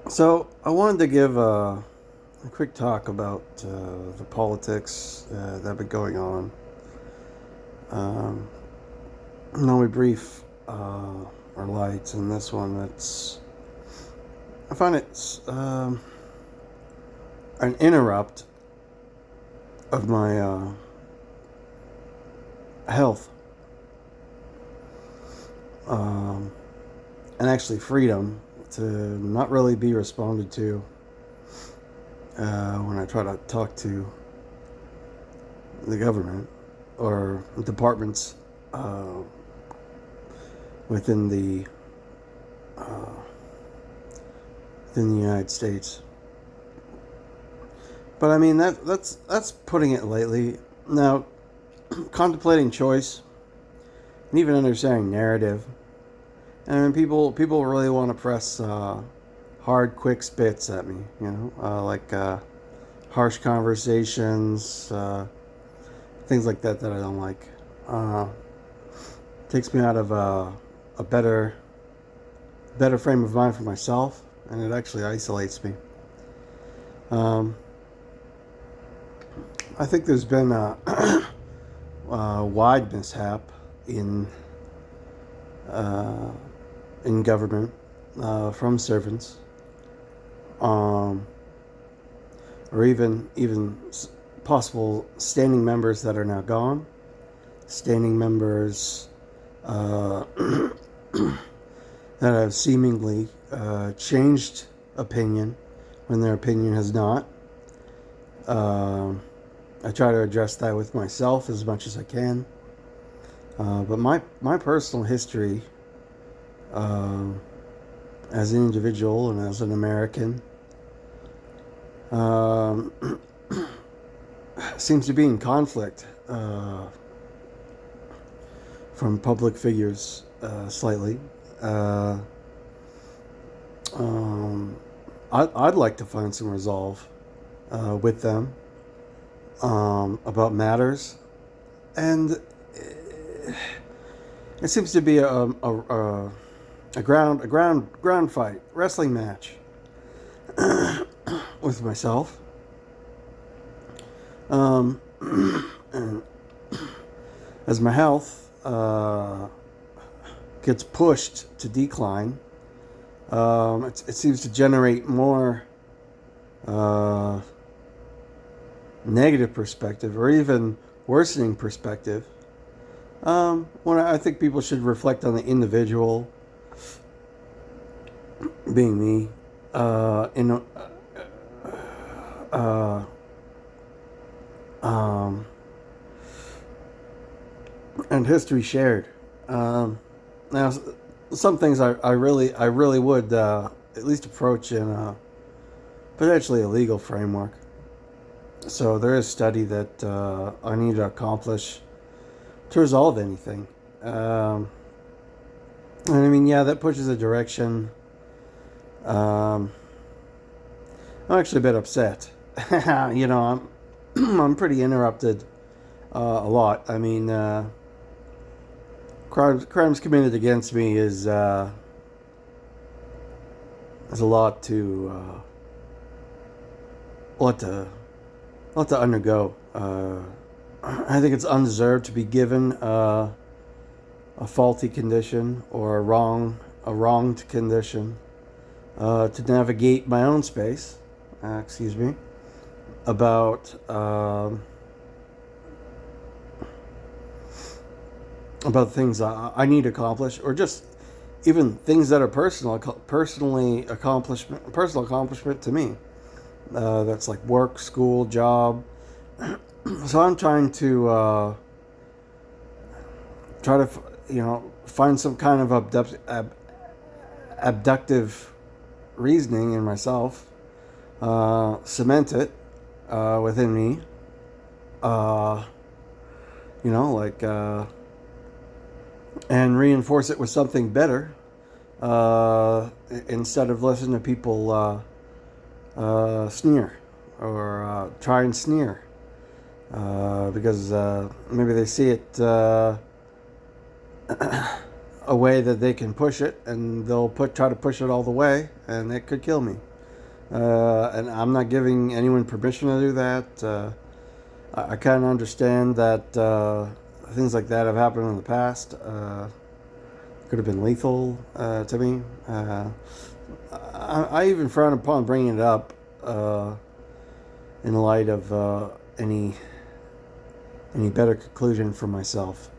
So I wanted to give a quick talk about the politics that have been going on. Um, no, we brief or light in this one. I find it's an interrupt of my health um, and actually freedom to not really be responded to when I try to talk to the government or departments uh, within the uh, within the United States. But I mean that's putting it lightly. Now, contemplating choice and even understanding narrative. And when people really want to press hard, quick spits at me, like harsh conversations, things like that I don't like. Uh, Takes me out of a better frame of mind for myself, and it actually isolates me. Um, I think there's been a wide mishap in uh, in government from servants, um, or even possible standing members that are now gone, standing members uh, that have seemingly changed opinion when their opinion has not. I try to address that with myself as much as I can. But my personal history uh, as an individual and as an American um, seems to be in conflict from public figures slightly. Uh, um, I'd like to find some resolve with them about matters, and it seems to be a ground fight wrestling match with myself. And as my health gets pushed to decline, it seems to generate more negative perspective or even worsening perspective. When I think people should reflect on the individual, being me, in uh, um, and history shared. Now, some things I really would at least approach in a potentially a legal framework. So there is study that I need to accomplish to resolve anything. And I mean, yeah, that pushes a direction. Um, I'm actually a bit upset. I'm I'm pretty interrupted a lot. I mean, crimes committed against me is a lot lot to lot to undergo. I think it's undeserved to be given a faulty condition or a wronged condition to navigate my own space. Excuse me. About about things I need to accomplish, or just even things that are personal accomplishment to me. That's like work, school, job. So I'm trying to find some kind of abductive reasoning in myself, cement it within me. Uh, like and reinforce it with something better instead of listening to people sneer or try and sneer because maybe they see it a way that they can push it, and they'll try to push it all the way, and it could kill me. and I'm not giving anyone permission to do that. I kind of understand that things like that have happened in the past. Could have been lethal to me. I even frown upon bringing it up in light of any better conclusion for myself,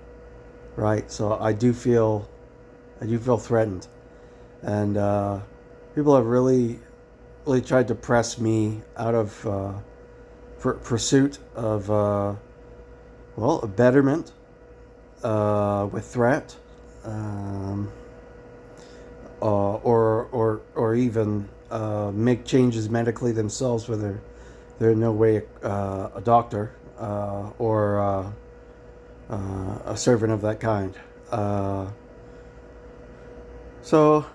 right? So I do feel threatened, and people have really tried to press me out of pursuit of a betterment with threat, or even make changes medically themselves, whether they're in no way a doctor or a servant of that kind. So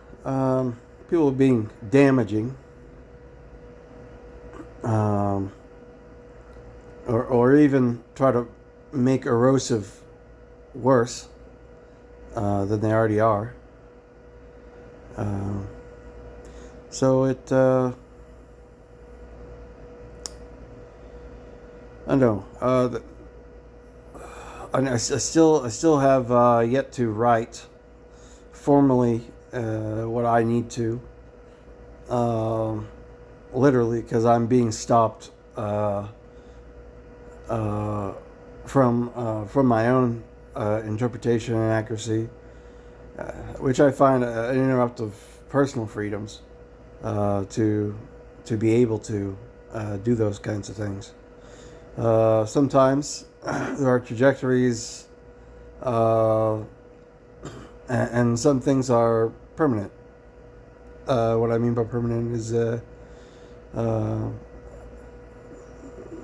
people being damaging, or even try to make erosive worse than they already are. So it, I know. I still have yet to write formally what I need to. Literally, because I'm being stopped from my own interpretation and accuracy, which I find an interrupt of personal freedoms to be able to do those kinds of things. Sometimes there are trajectories, and some things are permanent. What I mean by permanent is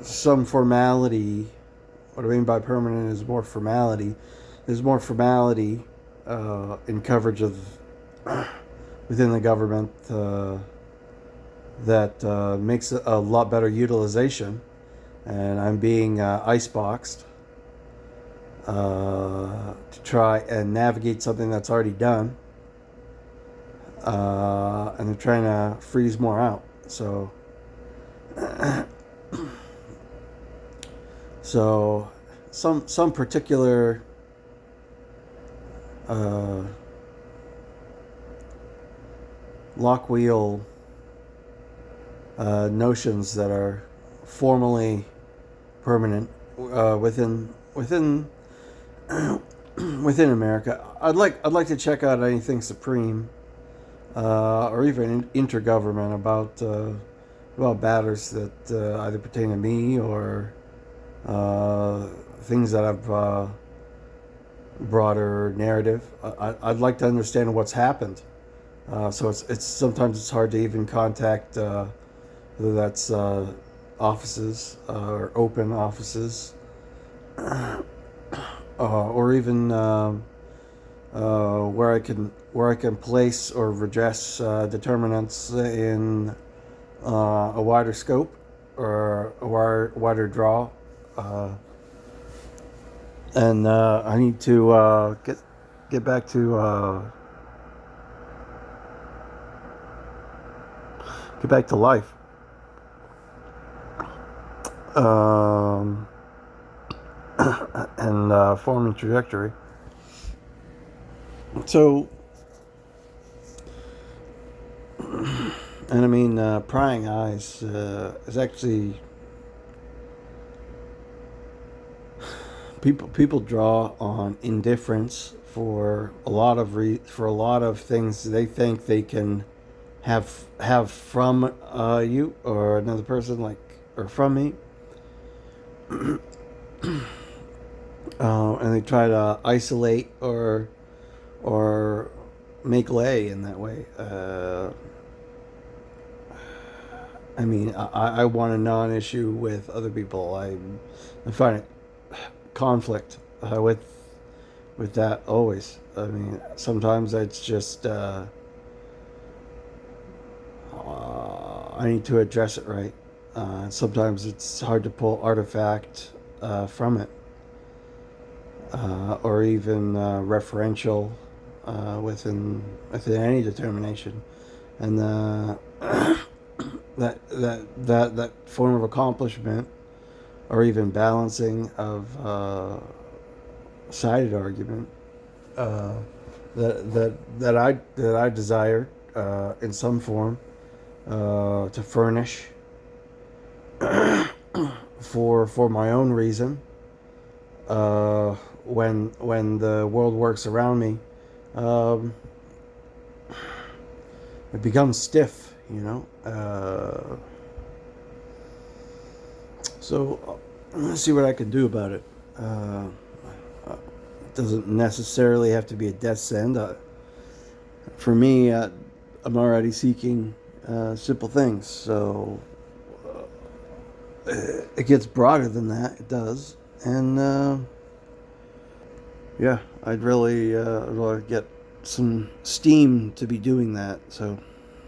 some formality. What I mean by permanent is more formality. There's more formality in coverage of within the government that makes a lot better utilization, and I'm being iceboxed to try and navigate something that's already done, and they're trying to freeze more out. So some particular lock wheel notions that are formally permanent within within America. I'd like to check out anything supreme or even intergovernment about matters that either pertain to me or things that have broader narrative. I'd like to understand what's happened. So it's sometimes it's hard to even contact whether that's offices or open offices, or even where I can place or redress determinants in a wider scope or a wider draw, and I need to get back to life. And forming trajectory. So, and I mean, prying eyes is actually people draw on indifference for a lot of things they think they can have from you or another person, like, or from me. And they try to isolate or make lay in that way. I mean, I want a non-issue with other people. I find it conflict with that always. I mean, sometimes it's just I need to address it right. Sometimes it's hard to pull artifact from it, or even referential within any determination, and that form of accomplishment, or even balancing of sided argument, uh, that I desire in some form to furnish for my own reason. When the world works around me, um, it becomes stiff, you know. So let's see what I can do about it. It doesn't necessarily have to be a death's end. For me, I'm already seeking simple things, so it gets broader than that. It does, and yeah, I'd really get some steam to be doing that. So